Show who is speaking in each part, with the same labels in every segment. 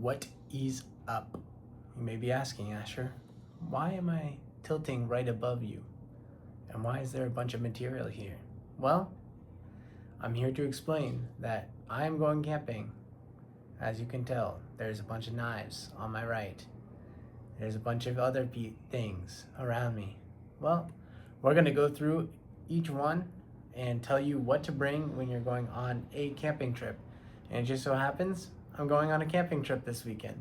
Speaker 1: What is up? You may be asking, Asher, why am I tilting right above you? And why is there a bunch of material here? Well, I'm here to explain that I am going camping. As you can tell, there's a bunch of knives on my right. There's a bunch of other things around me. Well, we're gonna go through each one and tell you what to bring when you're going on a camping trip. And it just so happens, I'm going on a camping trip this weekend.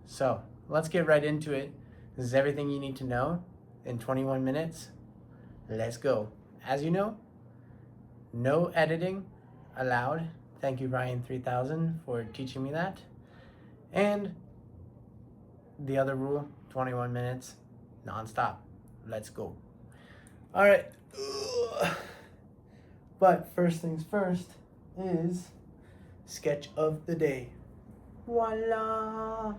Speaker 1: So let's get right into it. This is everything you need to know in 21 minutes. Let's go. As you know, no editing allowed. Thank you, Ryan3000, for teaching me that. And the other rule, 21 minutes, nonstop. Let's go. All right. But first things first is sketch of the day. Voila!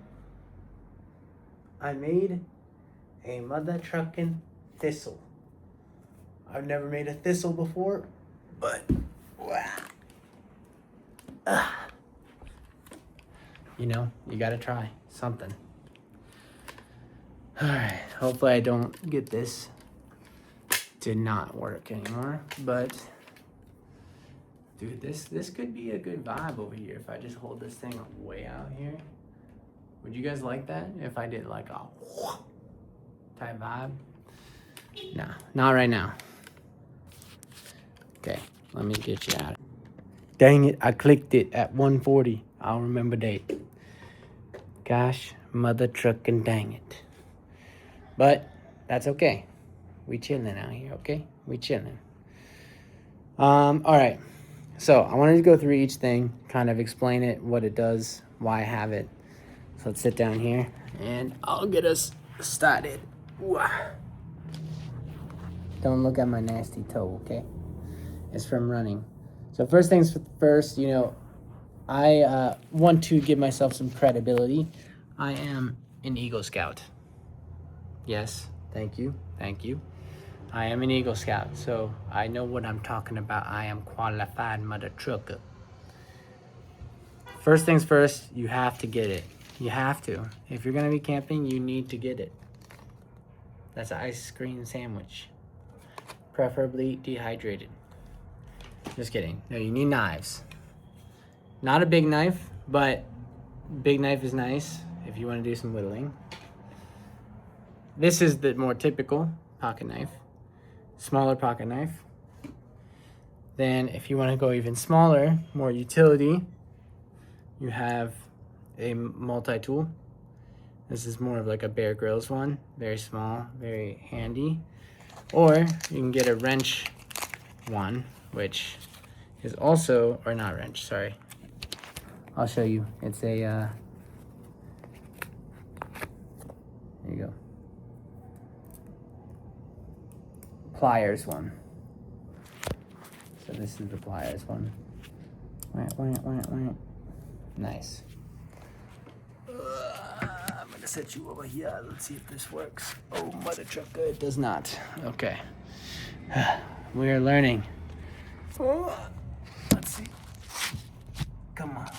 Speaker 1: I made a mother truckin' thistle. I've never made a thistle before, but you know, you gotta try something. All right, hopefully I don't get this to not work anymore, but dude, this could be a good vibe over here if I just hold this thing way out here. Would you guys like that if I did like a type vibe? Nah, not right now. Okay, let me get you out. Dang it, I clicked it at 1:40. I'll remember date. Gosh, mother truckin' dang it. But that's okay. We chilling out here, okay? We chilling. All right. So I wanted to go through each thing, kind of explain it, what it does, why I have it. So let's sit down here and I'll get us started. Don't look at my nasty toe, okay? It's from running. So first things first, you know, I want to give myself some credibility. I am an Eagle Scout. Yes, thank you. I am an Eagle Scout, so I know what I'm talking about. I am qualified mother trucker. First things first, you have to get it. You have to. If you're gonna be camping, you need to get it. That's an ice cream sandwich. Preferably dehydrated. Just kidding. No, you need knives. Not a big knife, but big knife is nice if you want to do some whittling. This is the more typical pocket knife. Smaller pocket knife. Then if you want to go even smaller, more utility, you have a multi-tool. This is more of like a Bear Grylls one. Very small, very handy. Or you can get a wrench one, which is also, or not wrench, sorry. I'll show you. It's a, there you go. Pliers one. So this is the pliers one. Nice. I'm gonna set you over here. Let's see if this works. Oh, mother trucker, it does not. Okay. We are learning. Let's see. Come on.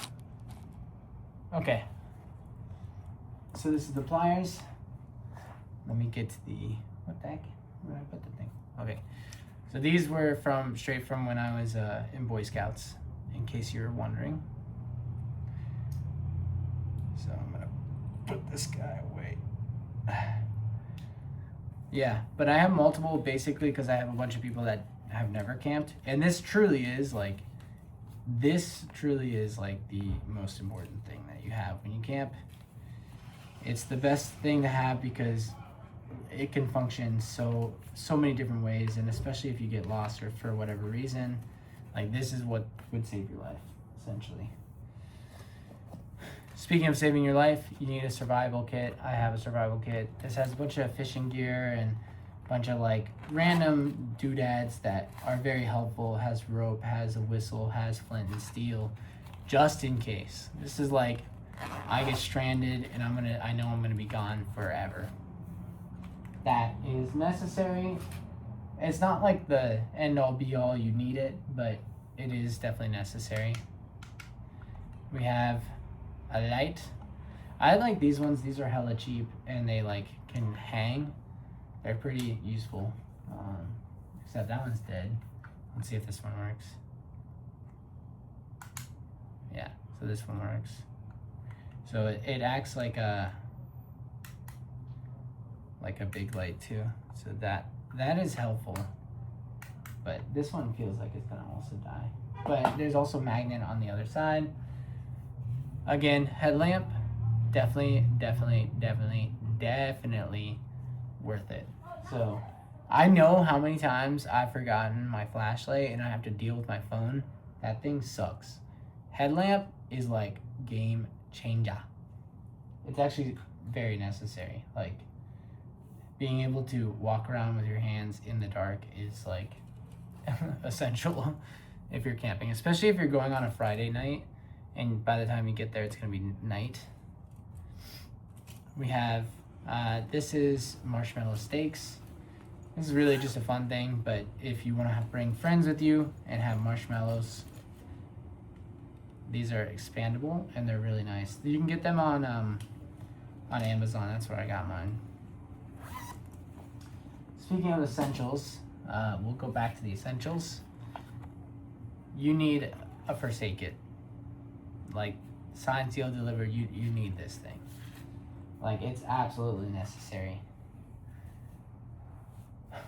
Speaker 1: Okay. So this is the pliers. Let me get to the, what the heck? Where did I put the thing? Okay. So these were straight from when I was in Boy Scouts, in case you were wondering. So I'm gonna put this guy away. Yeah, but I have multiple basically because I have a bunch of people that have never camped, and this truly is like the most important thing that you have when you camp. It's the best thing to have because it can function so many different ways, and especially if you get lost or for whatever reason, like this is what would save your life, essentially. Speaking of saving your life, you need a survival kit. I have a survival kit. This has a bunch of fishing gear and a bunch of like random doodads that are very helpful. Has rope, has a whistle, has flint and steel, just in case. This is like, I get stranded and I know I'm gonna be gone forever. That is necessary. It's not like the end all be all you need it, but it is definitely necessary. We have a light. I like these ones. These are hella cheap and they like can hang. They're pretty useful. Except that one's dead. Let's see if this one works. Yeah, so this one works. So it acts like a big light too. So that is helpful. But this one feels like it's gonna also die. But there's also magnet on the other side. Again, headlamp, definitely worth it. So I know how many times I've forgotten my flashlight and I have to deal with my phone. That thing sucks. Headlamp is like game changer. It's actually very necessary. Like being able to walk around with your hands in the dark is like essential if you're camping, especially if you're going on a Friday night and by the time you get there it's gonna be night. We have this is marshmallow steaks. This is really just a fun thing, but if you want to bring friends with you and have marshmallows, these are expandable and they're really nice. You can get them on Amazon. That's where I got mine. Speaking of essentials, we'll go back to the essentials. You need a first aid kit. Like signed, sealed, delivered, you need this thing. Like it's absolutely necessary.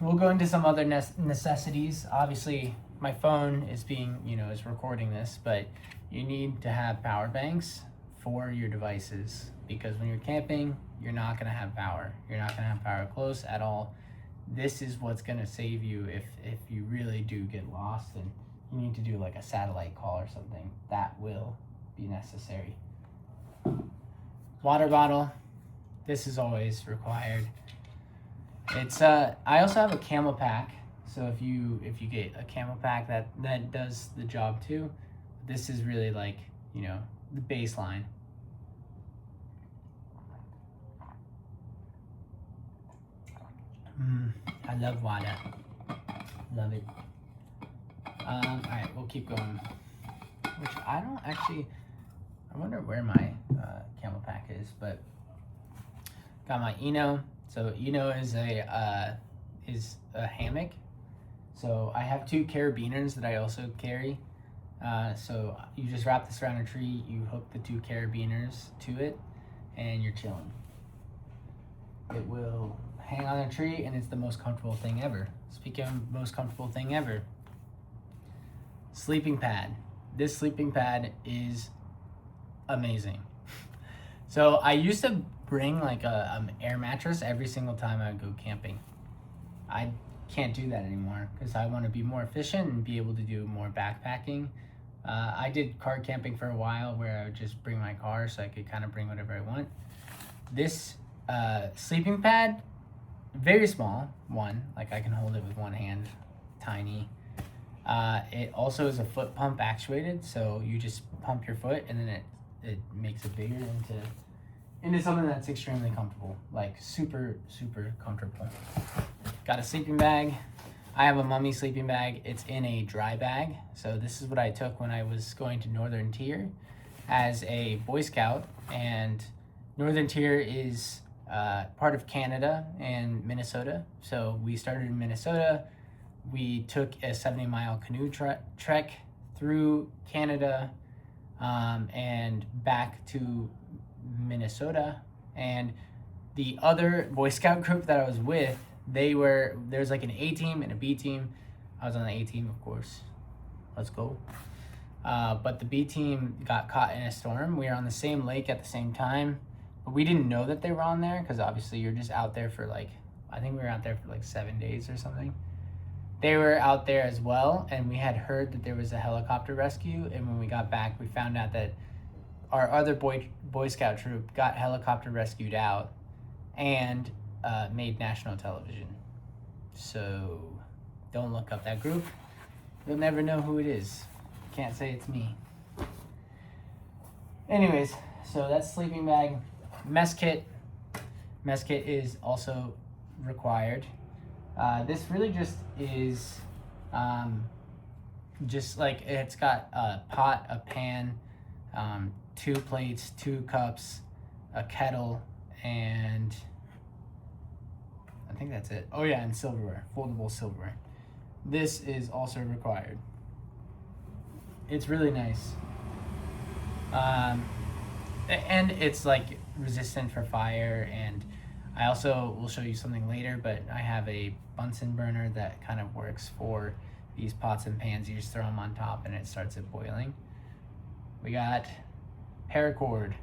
Speaker 1: We'll go into some other necessities. Obviously, my phone is is recording this, but you need to have power banks for your devices because when you're camping, you're not gonna have power. You're not gonna have power close at all. This is what's gonna save you if you really do get lost and you need to do like a satellite call or something. That will be necessary. Water bottle. This is always required. It's I also have a camel pack. So if you get a camel pack that does the job too. This is really like, the baseline. I love water. Love it. Alright, we'll keep going. Which I wonder where my camel pack is, but got my Eno. So Eno is a hammock. So I have 2 carabiners that I also carry. So you just wrap this around a tree, you hook the 2 carabiners to it, and you're chilling. It will hang on a tree, and it's the most comfortable thing ever. Speaking of most comfortable thing ever, sleeping pad. This sleeping pad is amazing. So I used to bring like an air mattress every single time I would go camping. I can't do that anymore because I want to be more efficient and be able to do more backpacking. I did car camping for a while where I would just bring my car so I could kind of bring whatever I want. This sleeping pad, very small one, like I can hold it with one hand, tiny. It also is a foot pump actuated, so you just pump your foot and then it makes it bigger into something that's extremely comfortable, like super comfortable. Got a sleeping bag. I have a mummy sleeping bag. It's in a dry bag. So this is what I took when I was going to Northern Tier as a Boy Scout. And Northern Tier is part of Canada and Minnesota. So we started in Minnesota. We took a 70-mile canoe trek through Canada and back to Minnesota. And the other Boy Scout group that I was with, there's like an A team and a B team. I was on the A team, of course. Let's go. But the B team got caught in a storm. We were on the same lake at the same time, but we didn't know that they were on there because obviously you're just out there for I think we were out there for 7 days or something. They were out there as well, and we had heard that there was a helicopter rescue, and when we got back, we found out that our other Boy Scout troop got helicopter rescued out and made national television. So don't look up that group. You'll never know who it is. Can't say it's me. Anyways, so that's sleeping bag. Mess kit. Mess kit is also required. This really just is just like it's got a pot, a pan, 2 plates, 2 cups, a kettle, and I think that's it. Oh yeah, and silverware, foldable silverware. This is also required. It's really nice. And it's like resistant for fire, and I also will show you something later, but I have a Bunsen burner that kind of works for these pots and pans. You just throw them on top and it starts it boiling. We got paracord.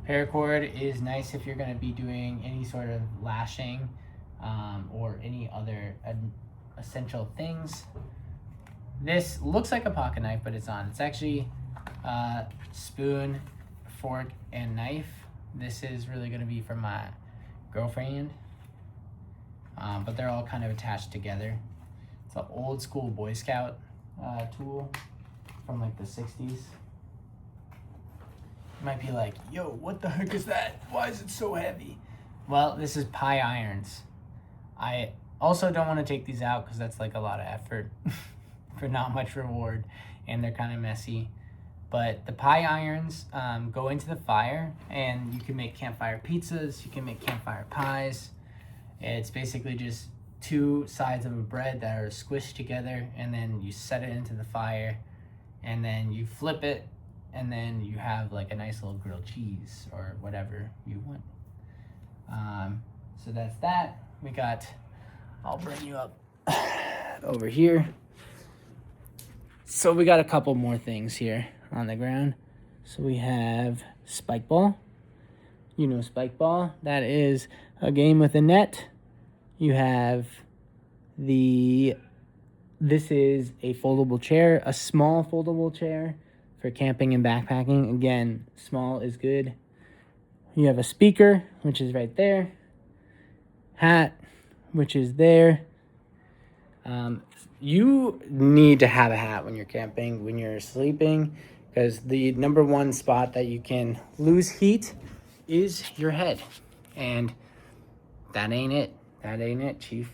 Speaker 1: Paracord is nice if you're going to be doing any sort of lashing or any other essential things. This looks like a pocket knife, but it's not. It's actually spoon, fork, and knife. This is really going to be for my girlfriend, but they're all kind of attached together. It's an old school Boy Scout tool from like the 60s. You might be like, yo, what the heck is that? Why is it so heavy? Well, this is pie irons. I also don't want to take these out because that's like a lot of effort for not much reward, and they're kind of messy. But the pie irons go into the fire, and you can make campfire pizzas, you can make campfire pies. It's basically just two sides of a bread that are squished together, and then you set it into the fire, and then you flip it, and then you have like a nice little grilled cheese or whatever you want. So that's that. We got, I'll bring you up over here. So we got a couple more things here on the ground. So we have spike ball. You know spike ball. That is a game with a net. You have this is a foldable chair, a small foldable chair for camping and backpacking. Again, small is good. You have a speaker, which is right there. Hat, which is there. You need to have a hat when you're camping, when you're sleeping, because the number one spot that you can lose heat is your head. And that ain't it. That ain't it, Chief.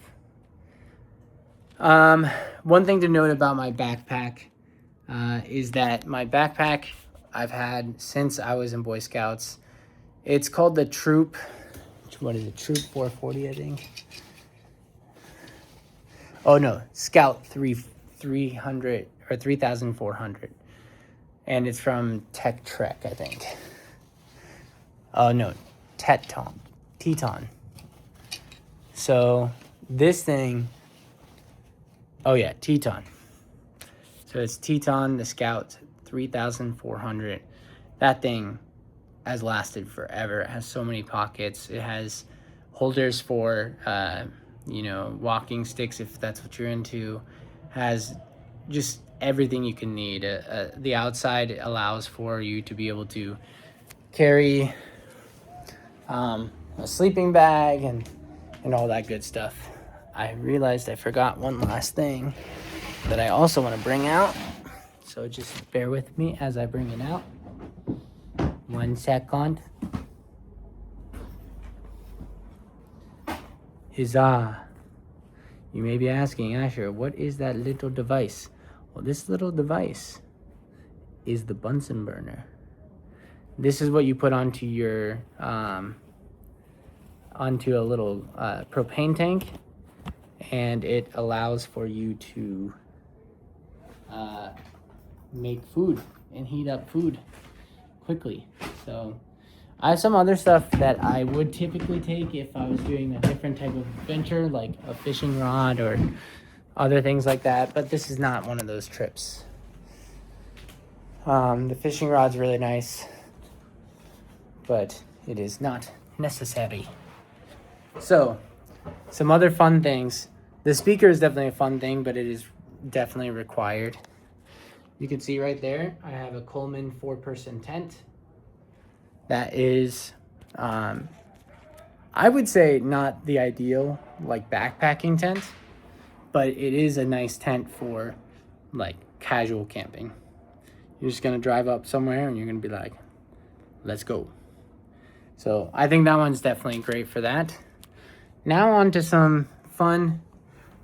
Speaker 1: One thing to note about my backpack is that my backpack I've had since I was in Boy Scouts. It's called the Troop. What is it? Troop 440, I think. Oh no, Scout 300 or 3400, and it's from Tech Trek, I think. Oh no, Teton. So this thing, oh yeah, Teton. So it's Teton, the Scout 3400. That thing has lasted forever. It has so many pockets. It has holders for walking sticks if that's what you're into. Has just everything you can need. The outside allows for you to be able to carry a sleeping bag and all that good stuff. I realized I forgot one last thing that I also want to bring out, so just bear with me as I bring it out. 1 second. Huzzah! You may be asking, Asher, what is that little device? Well, this little device is the Bunsen burner. This is what you put onto your onto a little propane tank, and it allows for you to make food and heat up food quickly. So I have some other stuff that I would typically take if I was doing a different type of adventure, like a fishing rod or other things like that, but this is not one of those trips. The fishing rod's really nice, but it is not necessary. So, some other fun things. The speaker is definitely a fun thing, but it is definitely required. You can see right there, I have a Coleman 4-person tent. That is, I would say not the ideal, like, backpacking tent, but it is a nice tent for, like, casual camping. You're just going to drive up somewhere and you're going to be like, let's go. So I think that one's definitely great for that. Now on to some fun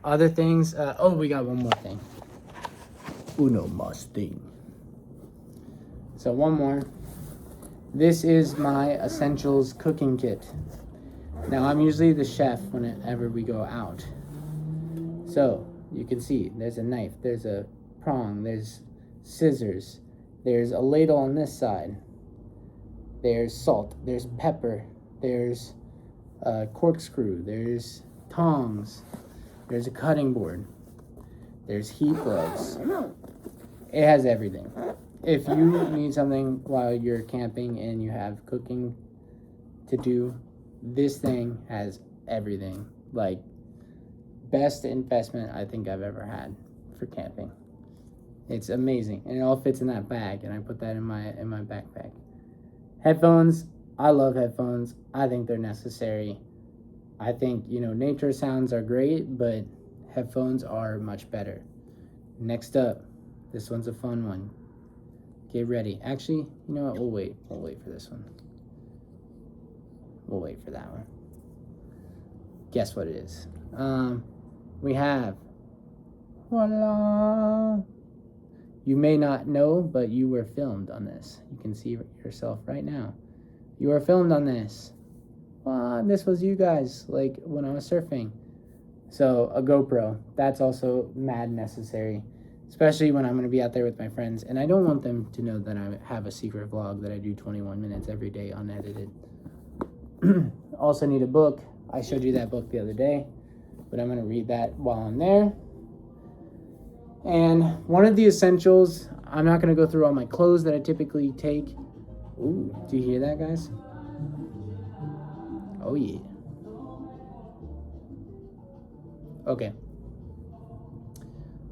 Speaker 1: other things. We got one more thing. Uno más thing. So one more. This is my essentials cooking kit. Now, I'm usually the chef whenever we go out. So, you can see there's a knife, there's a prong, there's scissors, there's a ladle on this side, there's salt, there's pepper, there's a corkscrew, there's tongs, there's a cutting board, there's heat gloves. It has everything. If you need something while you're camping and you have cooking to do, this thing has everything. Like, best investment I think I've ever had for camping. It's amazing, and it all fits in that bag, and I put that in my backpack. Headphones, I love headphones. I think they're necessary. I think, nature sounds are great, but headphones are much better. Next up, this one's a fun one. Get ready. Actually, you know what? We'll wait for this one. We'll wait for that one. Guess what it is? We have, voila. You may not know, but you were filmed on this. You can see yourself right now. You were filmed on this. This was you guys, like when I was surfing. So a GoPro, that's also mad necessary, especially when I'm going to be out there with my friends. And I don't want them to know that I have a secret vlog that I do 21 minutes every day unedited. Also need a book. I showed you that book the other day, but I'm going to read that while I'm there. And one of the essentials, I'm not going to go through all my clothes that I typically take. Ooh, do you hear that, guys? Oh, yeah. Okay.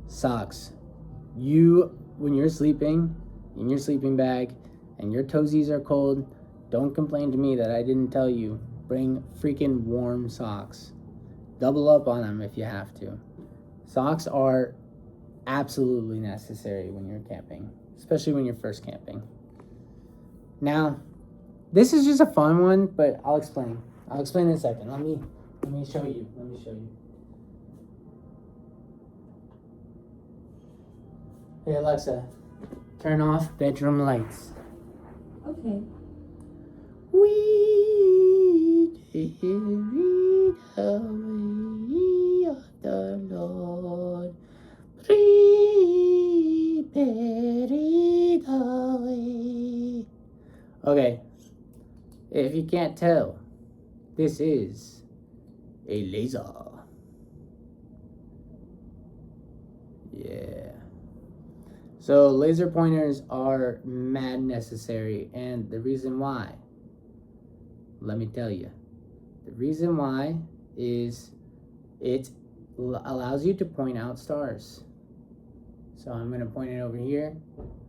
Speaker 1: Socks. When you're sleeping in your sleeping bag and your toesies are cold, don't complain to me that I didn't tell you. Bring freaking warm socks. Double up on them if you have to. Socks are absolutely necessary when you're camping, especially when you're first camping. Now, this is just a fun one, but I'll explain. I'll explain in a second. Let me show you. Hey Alexa, turn off bedroom lights.
Speaker 2: Okay.
Speaker 1: We tarry the way of the Lord. Prepare the way. Okay, if you can't tell, this is a laser. Yeah. So laser pointers are mad necessary, and the reason why, let me tell you. The reason why is it allows you to point out stars. So I'm going to point it over here.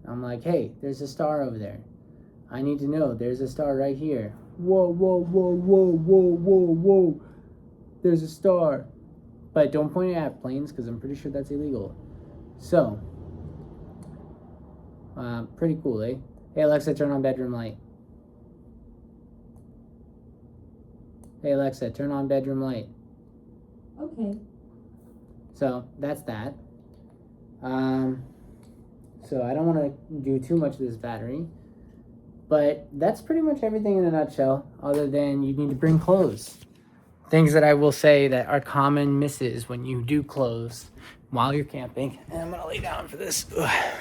Speaker 1: I'm like, hey, there's a star over there. I need to know there's a star right here. Whoa, whoa, whoa, whoa, whoa, whoa, whoa. There's a star. But don't point it at planes because I'm pretty sure that's illegal. So, pretty cool, eh? Hey Alexa, turn on bedroom light. Hey Alexa, turn on bedroom light.
Speaker 2: Okay.
Speaker 1: So that's that. So I don't want to do too much of this battery, but that's pretty much everything in a nutshell, other than you need to bring clothes. Things that I will say that are common misses when you do clothes while you're camping. And I'm gonna lay down for this. Ugh.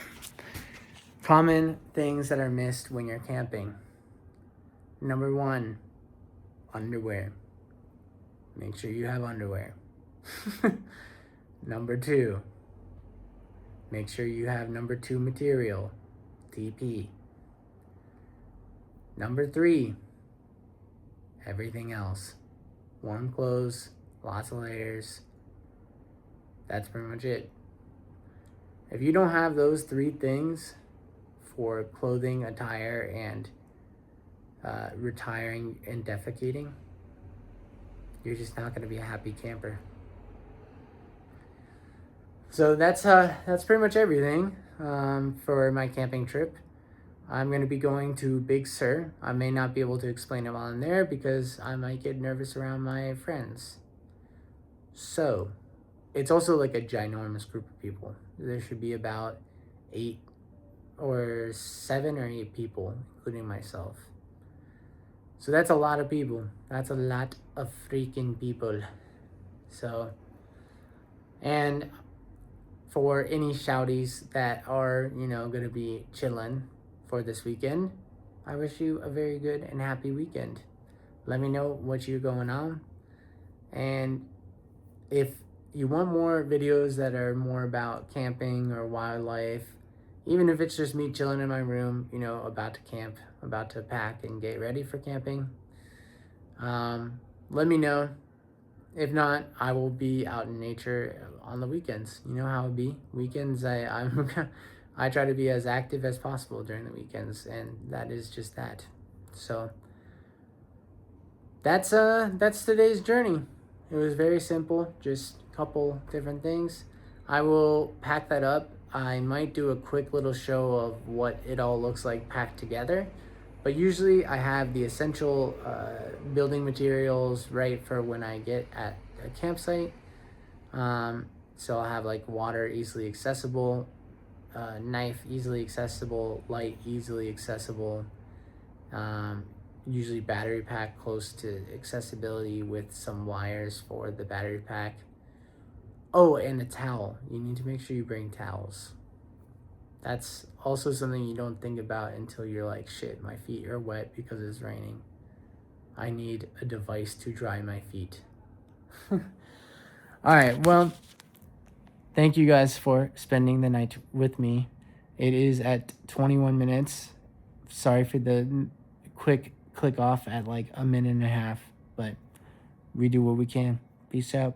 Speaker 1: Common things that are missed when you're camping. Number 1, underwear. Make sure you have underwear. Number 2, make sure you have number 2 material, TP. Number 3, everything else. Warm clothes, lots of layers. That's pretty much it. If you don't have those 3 things for clothing, attire, and retiring and defecating, you're just not going to be a happy camper. So that's pretty much everything for my camping trip. I'm going to be going to Big Sur. I may not be able to explain it while I'm there because I might get nervous around my friends. So, it's also like a ginormous group of people. There should be about 7 or 8 people, including myself. So that's a lot of people. That's a lot of freaking people. So, and for any shouties that are, going to be chilling for this weekend, I wish you a very good and happy weekend. Let me know what you're going on. And if you want more videos that are more about camping or wildlife, even if it's just me chilling in my room, about to camp, about to pack and get ready for camping, let me know. If not, I will be out in nature on the weekends. You know how it be. Weekends, I try to be as active as possible during the weekends, and that is just that. So that's today's journey. It was very simple, just a couple different things. I will pack that up. I might do a quick little show of what it all looks like packed together. But usually I have the essential building materials right for when I get at a campsite. So I'll have like water easily accessible, knife easily accessible, light easily accessible, usually battery pack close to accessibility with some wires for the battery pack. Oh, and a towel. You need to make sure you bring towels. That's also something you don't think about until you're like, shit, my feet are wet because it's raining. I need a device to dry my feet. All right, well, thank you guys for spending the night with me. It is at 21 minutes. Sorry for the quick click off at like a minute and a half, but we do what we can. Peace out.